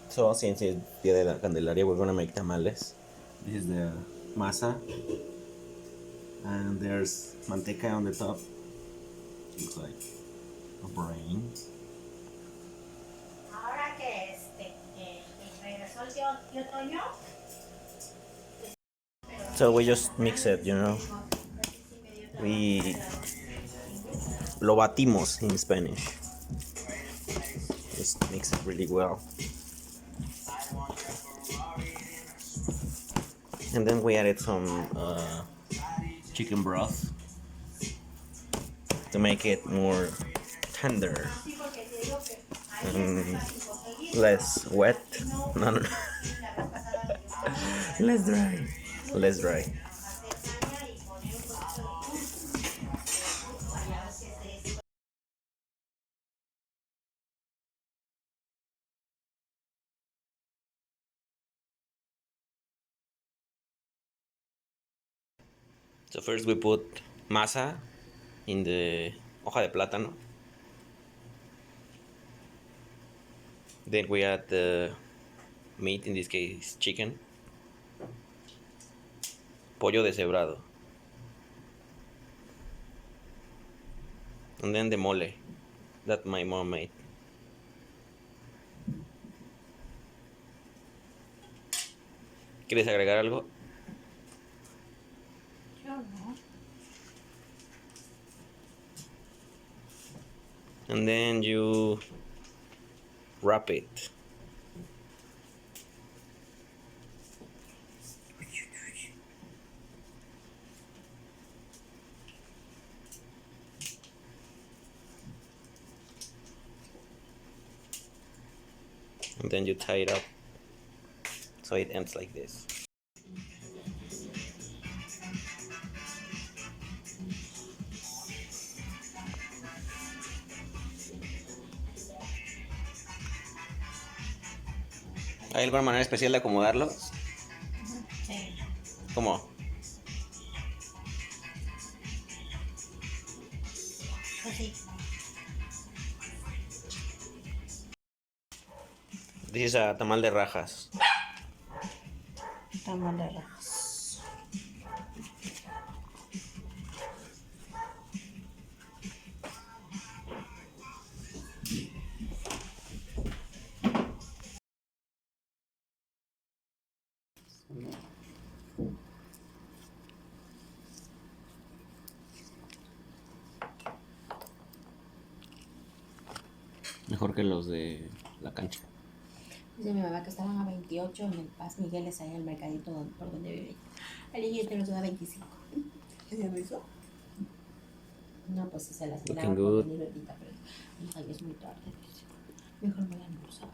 So since it's Día de la Candelaria, we're gonna make tamales. This is the masa, and there's manteca on the top. Looks like a brain. Ahora que regresó el otoño. So we just mix it, you know. We lo batimos in Spanish. Just mix it really well. And then we added some chicken broth to make it more tender and less wet. No, no, no. Less dry. Less dry. So first we put masa in the hoja de plátano. Then we add the meat, in this case chicken. Pollo deshebrado. And then the mole that my mom made. ¿Quieres agregar algo? Yo no. And then you wrap it. And then you tie it up so it ends like this. ¿Hay alguna manera especial de acomodarlos? Sí. ¿Cómo? Así. This is a tamal de rajas. Tamal de rajas. Mejor que los de la cancha. Dice mi mamá que estaban a 28 en el Paz Migueles, ahí en el mercadito por donde vive. El niño te los da 25. ¿Qué se me hizo? No, pues se las miraba Looking good. por venir ahorita, pero hija, ya es muy tarde. Mejor voy a almorzar.